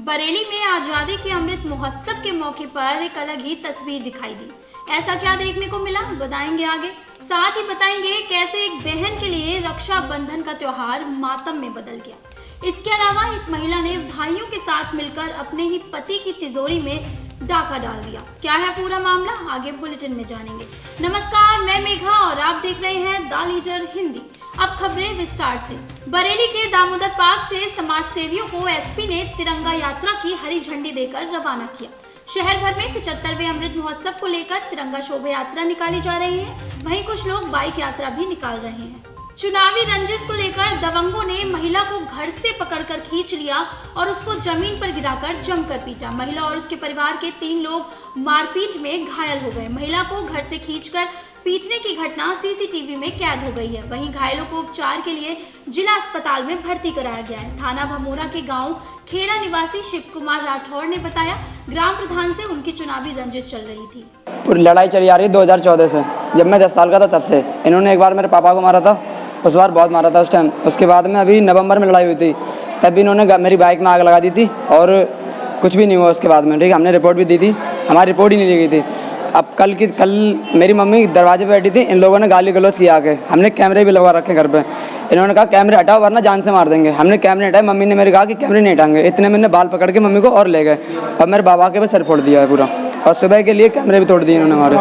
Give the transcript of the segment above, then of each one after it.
बरेली में आजादी के अमृत महोत्सव के मौके पर एक अलग ही तस्वीर दिखाई दी। ऐसा क्या देखने को मिला, बताएंगे आगे। साथ ही बताएंगे कैसे एक बहन के लिए रक्षाबंधन का त्योहार मातम में बदल गया। इसके अलावा एक महिला ने भाइयों के साथ मिलकर अपने ही पति की तिजोरी में डाका डाल दिया। क्या है पूरा मामला, आगे बुलेटिन में जानेंगे। नमस्कार, मैं मेघा और आप देख रहे हैं द लीडर हिंदी। अब खबरें विस्तार से। बरेली के दामोदर पार्क से समाज सेवियों को एसपी ने तिरंगा यात्रा की हरी झंडी देकर रवाना किया। शहर भर में 75वें अमृत महोत्सव को लेकर तिरंगा शोभा यात्रा निकाली जा रही है, वहीं कुछ लोग बाइक यात्रा भी निकाल रहे हैं। चुनावी रंजिश को लेकर दबंगों ने महिला को घर से पकड़कर खींच लिया और उसको जमीन पर गिराकर जमकर पीटा। महिला और उसके परिवार के 3 लोग मारपीट में घायल हो गए। महिला को घर से खींचकर पीटने की घटना सीसीटीवी में कैद हो गई है। वहीं घायलों को उपचार के लिए जिला अस्पताल में भर्ती कराया गया है। थाना भमोरा के गांव खेड़ा निवासी शिव कुमार राठौर ने बताया, ग्राम प्रधान से उनकी चुनावी रंजिश चल रही थी। पूरी लड़ाई चली आ रही है 2014 से, जब मैं 10 साल का था तब से। इन्होंने एक बार मेरे पापा को मारा था, उस बार बहुत मारा था उस टाइम। उसके बाद में अभी नवंबर में लड़ाई हुई थी, तब भी इन्होंने मेरी बाइक में आग लगा दी थी और कुछ भी नहीं हुआ उसके बाद में। ठीक है, हमने रिपोर्ट भी दी थी, हमारी रिपोर्ट ही नहीं ली गई थी। अब कल मेरी मम्मी दरवाजे पे बैठी थी, इन लोगों ने गाली गलौज किया आके। हमने कैमरे भी लगवा रखे घर पे। इन्होंने कहा कैमरे हटाओ वरना जान से मार देंगे। हमने कैमरे हटाए, मम्मी ने मेरे कहा कि कैमरे नहीं हटाएंगे। इतने मैंने बाल पकड़ के मम्मी को और ले गए और मेरे बाबा के भी सर फोड़ दिया है पूरा, और सुबह के लिए कैमरे भी तोड़ दिए इन्होंने हमारे।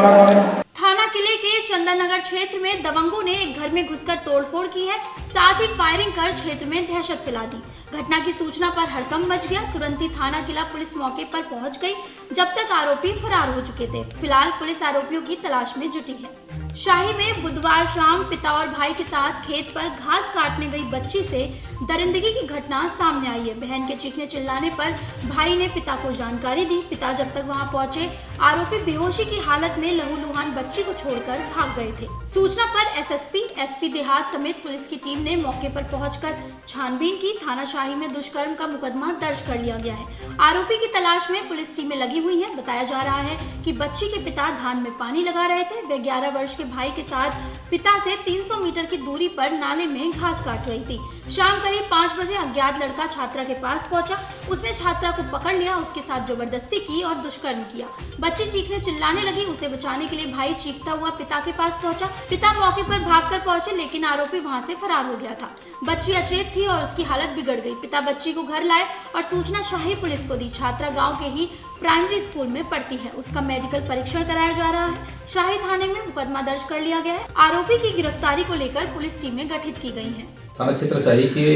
थाना किले के चंदन नगर क्षेत्र में दबंगों ने एक घर में घुसकर तोड़फोड़ की है, साथ ही फायरिंग कर क्षेत्र में दहशत फैला दी। घटना की सूचना पर हड़कंप मच गया। तुरंत ही थाना किला पुलिस मौके पर पहुंच गई, जब तक आरोपी फरार हो चुके थे। फिलहाल पुलिस आरोपियों की तलाश में जुटी है। शाही में बुधवार शाम पिता और भाई के साथ खेत पर घास काटने गई बच्ची से दरिंदगी की घटना सामने आई है। बहन के चीखने चिल्लाने पर भाई ने पिता को जानकारी दी। पिता जब तक वहां पहुंचे, आरोपी बेहोशी की हालत में लहूलुहान बच्ची को छोड़कर भाग गए थे। सूचना पर एसपी देहात समेत पुलिस की टीम ने मौके पर पहुंचकर छानबीन की। थाना शाही में दुष्कर्म का मुकदमा दर्ज कर लिया गया है। आरोपी की तलाश में पुलिस टीमें लगी हुई हैं। बताया जा रहा है कि बच्ची के पिता धान में पानी लगा रहे थे। वे 11 वर्ष के भाई के साथ पिता से 300 मीटर की दूरी पर नाले में घास काट रही थी। शाम करीब 5 बजे अज्ञात लड़का छात्रा के पास पहुंचा। उसने छात्रा को पकड़ लिया, उसके साथ जबरदस्ती की और दुष्कर्म किया। बच्ची चीखने चिल्लाने लगी। उसे बचाने के लिए भाई चीखता हुआ पिता के पास पहुंचा। पिता मौके पर भागकर पहुंचे, लेकिन आरोपी वहां से फरार हो गया था। बच्ची अचेत थी और उसकी हालत बिगड़ गई। पिता बच्ची को घर लाए और सूचना शाही पुलिस को दी। छात्रा गाँव के ही प्राइमरी स्कूल में पढ़ती है। उसका मेडिकल परीक्षण कराया जा रहा है। शाही थाने में मुकदमा दर्ज कर लिया गया है। आरोपी की गिरफ्तारी को लेकर पुलिस टीमें गठित की गई हैं। थाना क्षेत्र शाही के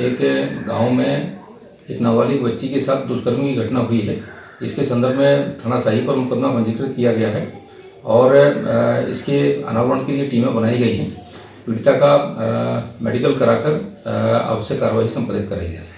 एक गांव में एक नाबालिग बच्ची के साथ दुष्कर्म की घटना हुई है। इसके संदर्भ में थाना शाही पर मुकदमा पंजीकृत किया गया है और इसके अनावरण के लिए टीमें बनाई गई हैं। पीड़िता का मेडिकल कराकर आवश्यक कार्रवाई संपादित कराई जाए।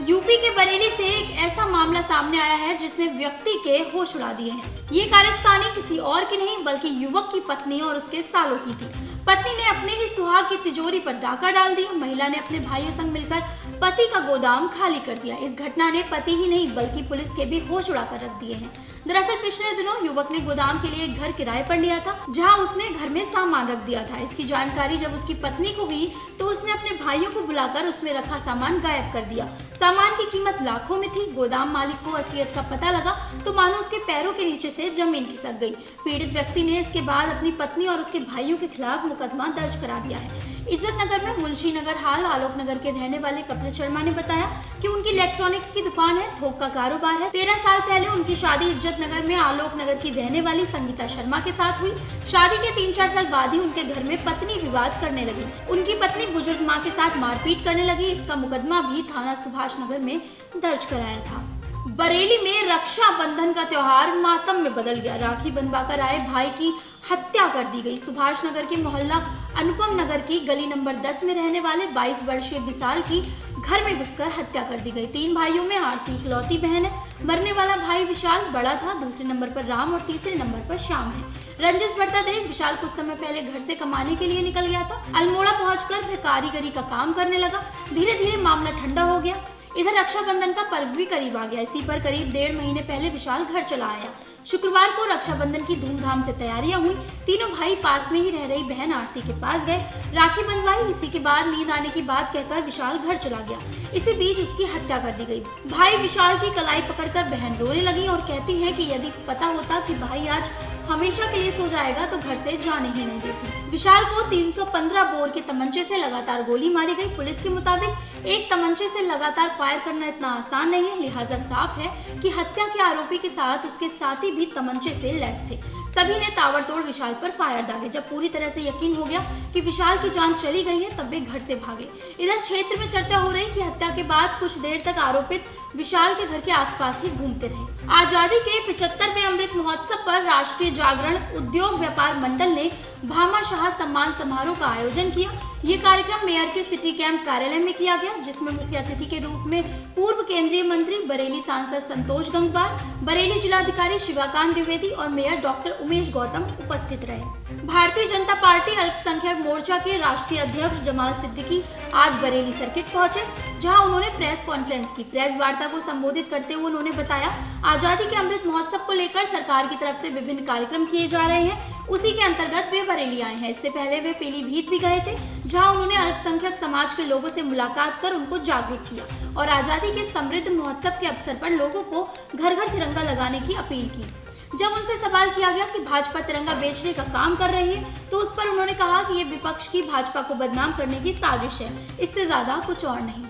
यूपी के बरेली से एक ऐसा मामला सामने आया है जिसने व्यक्ति के होश उड़ा दिए हैं। ये कारस्तानी किसी और की नहीं बल्कि युवक की पत्नी और उसके सालों की थी। पत्नी ने अपने ही सुहाग की तिजोरी पर डाका डाल दिया। महिला ने अपने भाइयों संग मिलकर पति का गोदाम खाली कर दिया। इस घटना ने पति ही नहीं बल्कि पुलिस के भी होश उड़ाकर रख दिए हैं। दरअसल पिछले दिनों युवक ने गोदाम के लिए एक घर किराए पर लिया था, जहां उसने घर में सामान रख दिया था। इसकी जानकारी जब उसकी पत्नी को हुई तो उसने अपने भाइयों को बुलाकर उसमें रखा सामान गायब कर दिया। सामान की कीमत लाखों में थी। गोदाम मालिक को असलियत का पता लगा तो मानो उसके पैरों के नीचे से जमीन खिसक गई। पीड़ित व्यक्ति ने इसके बाद अपनी पत्नी और उसके भाइयों के खिलाफ मुकदमा दर्ज करा दिया है। इज्जत नगर में मुंशी नगर हाल आलोक नगर के रहने वाले कपिल शर्मा ने बताया कि उनकी इलेक्ट्रॉनिक्स की दुकान है, थोक का कारोबार है। 13 साल पहले उनकी शादी इज्जत नगर में आलोक नगर की रहने वाली संगीता शर्मा के साथ हुई। शादी के 3-4 साल बाद ही उनके घर में पत्नी विवाद करने लगी। उनकी पत्नी बुजुर्ग मां के साथ मारपीट करने लगी। इसका मुकदमा भी थाना सुभाष नगर में दर्ज कराया था। बरेली में रक्षाबंधन का त्योहार मातम में बदल गया। राखी बंधवाकर आए भाई की हत्या कर दी गई। सुभाष नगर के मोहल्ला अनुपम नगर की गली नंबर 10 में रहने वाले 22 वर्षीय विशाल की घर में घुसकर हत्या कर दी गई। 3 भाइयों में आरती इकलौती बहन है। मरने वाला भाई विशाल बड़ा था, दूसरे नंबर पर राम और तीसरे नंबर पर श्याम है। रंजिश बढ़ता देख विशाल कुछ समय पहले घर से कमाने के लिए निकल गया था। अल्मोड़ा पहुंचकर वह कारीगरी का काम करने लगा। धीरे धीरे मामला ठंडा हो गया। इधर रक्षाबंधन का पर्व भी करीब आ गया। इसी पर करीब 1.5 महीने पहले विशाल घर चला आया। शुक्रवार को रक्षाबंधन की धूमधाम से तैयारियां हुई। तीनों भाई पास में ही रह रही बहन आरती के पास गए, राखी बंधवाई। इसी के बाद नींद आने की बात कहकर विशाल घर चला गया। इसी बीच उसकी हत्या कर दी गई। भाई विशाल की कलाई पकड़कर बहन रोने लगी और कहती है कि यदि पता होता कि भाई आज हमेशा के लिए सो जाएगा तो घर से जाने ही नहीं देती। विशाल को 315 बोर के तमंचे से लगातार गोली मारी गई। पुलिस के मुताबिक एक तमंचे से लगातार फायर करना इतना आसान नहीं है, लिहाजा साफ है कि हत्या के आरोपी के साथ उसके साथी भी तमंचे से लैस थे। सभी ने ताबड़तोड़ विशाल पर फायर दागे। जब पूरी तरह से यकीन हो गया कि विशाल की जान चली गई है तब वे घर से भागे। इधर क्षेत्र में चर्चा हो रही कि हत्या के बाद कुछ देर तक आरोपित विशाल के घर के आसपास ही घूमते रहे। आजादी के 75वें अमृत महोत्सव पर राष्ट्रीय जागरण उद्योग व्यापार मंडल ने भामाशाह सम्मान समारोह का आयोजन किया। ये कार्यक्रम मेयर के सिटी कैंप कार्यालय में किया गया, जिसमें मुख्य अतिथि के रूप में पूर्व केंद्रीय मंत्री, बरेली सांसद संतोष गंगवार, बरेली जिलाधिकारी शिवाकांत द्विवेदी और मेयर डॉक्टर उमेश गौतम उपस्थित रहे। भारतीय जनता पार्टी अल्पसंख्यक मोर्चा के राष्ट्रीय अध्यक्ष जमाल सिद्दीकी आज बरेली सर्किट पहुंचे, जहां उन्होंने प्रेस कॉन्फ्रेंस की। प्रेस वार्ता को संबोधित करते हुए उन्होंने बताया, आजादी के अमृत महोत्सव को लेकर सरकार की तरफ से विभिन्न कार्यक्रम किए जा रहे हैं, उसी के अंतर्गत वे बरेली आए हैं। इससे पहले वे पीलीभीत भी गए थे, जहां उन्होंने अल्पसंख्यक समाज के लोगों से मुलाकात कर उनको जागरूक किया और आजादी के समृद्ध महोत्सव के अवसर पर लोगों को घर घर तिरंगा लगाने की अपील की। जब उनसे सवाल किया गया कि भाजपा तिरंगा बेचने का काम कर रही है, तो उस पर उन्होंने कहा कि ये विपक्ष की भाजपा को बदनाम करने की साजिश है, इससे ज्यादा कुछ और नहीं।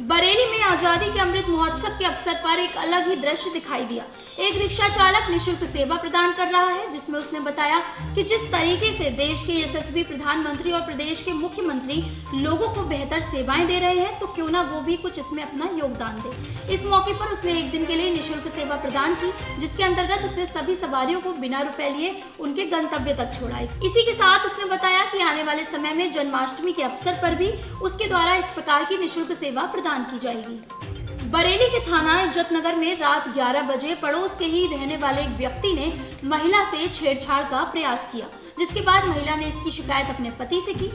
बरेली में आजादी के अमृत महोत्सव के अवसर पर एक अलग ही दृश्य दिखाई दिया। एक रिक्शा चालक निःशुल्क सेवा प्रदान कर रहा है, जिसमें उसने बताया कि जिस तरीके से देश के यशस्वी प्रधानमंत्री और प्रदेश के मुख्यमंत्री लोगों को बेहतर सेवाएं दे रहे हैं, तो क्यों ना वो भी कुछ इसमें अपना योगदान दे। इस मौके पर उसने एक दिन के लिए निःशुल्क सेवा प्रदान की, जिसके अंतर्गत उसने सभी सवारियों को बिना रुपए लिए उनके गंतव्य तक छोड़ा। इसी के साथ उसने बताया कि आने वाले समय में जन्माष्टमी के अवसर पर भी उसके द्वारा इस प्रकार की निःशुल्क सेवा प्रदान की जाएगी। बरेली के थाना इज्जतनगर में रात 11 बजे पड़ोस के ही रहने वाले एक व्यक्ति ने महिला से छेड़छाड़ का प्रयास किया, जिसके बाद महिला ने इसकी शिकायत अपने पति से की।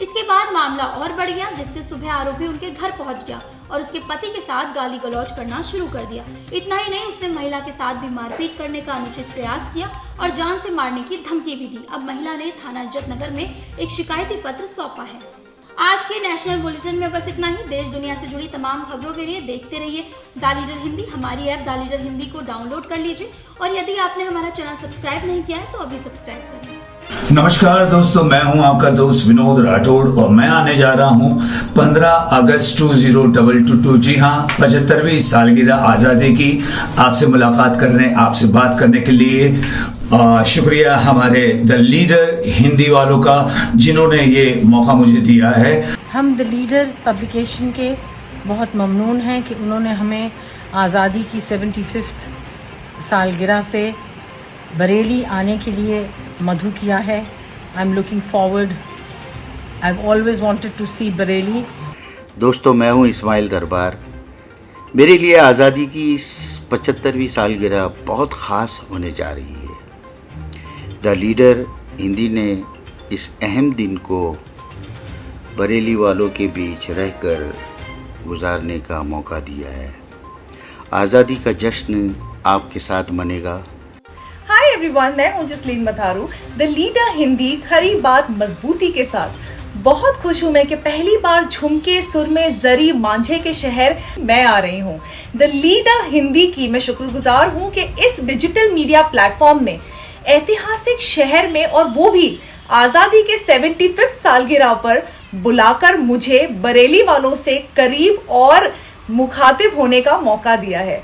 इसके बाद मामला और बढ़ गया, जिससे सुबह आरोपी उनके घर पहुंच गया और उसके पति के साथ गाली गलौज करना शुरू कर दिया। इतना ही नहीं, उसने महिला के साथ भी मारपीट करने का अनुचित प्रयास किया और जान से मारने की धमकी भी दी। अब महिला ने थाना इज्जतनगर में एक शिकायती पत्र सौंपा है। आज के नेशनल बुलेटिन में बस इतना ही। देश दुनिया से जुड़ी तमाम खबरों के लिए देखते रहिए द लीडर हिंदी। हमारी ऐप द लीडर हिंदी को डाउनलोड कर लीजिए और यदि आपने हमारा चैनल सब्सक्राइब नहीं किया है तो अभी सब्सक्राइब करें। नमस्कार दोस्तों, मैं हूं आपका दोस्त विनोद राठौड़ और मैं आने जा रहा हूं 15 अगस्त 2022। जी हां, 75वीं सालगिरह आजादी की आपसे मुलाकात करने, आपसे बात करने के लिए शुक्रिया हमारे द लीडर हिंदी वालों का, जिन्होंने ये मौका मुझे दिया है। हम द लीडर पब्लिकेशन के बहुत ममनून हैं कि उन्होंने हमें आज़ादी की 75th सालगिरह पे बरेली आने के लिए मधु किया है। I am looking forward, I have always wanted to see Bareilly. दोस्तों, मैं हूं इस्माइल दरबार। मेरे लिए आज़ादी की 75वीं सालगिरह बहुत ख़ास होने जा रही है। द लीडर हिंदी ने इस अहम दिन को बरेली वालों के बीच रहकर गुजारने का मौका दिया है। आज़ादी का जश्न आपके साथ मनेगा। हाय एवरीवन, मैं हूं जसलीन मथारू। द लीडर हिंदी खरी बात मजबूती के साथ बहुत खुश हूं मैं कि पहली बार झुमके सुर में जरी मांझे के शहर मैं आ रही हूं। द लीडर हिंदी की मैं शुक्रगुजार हूं कि इस डिजिटल मीडिया प्लेटफॉर्म ने ऐतिहासिक शहर में, और वो भी आजादी के 75th सालगिरह पर, बुलाकर मुझे बरेली वालों से करीब और मुखातिब होने का मौका दिया है।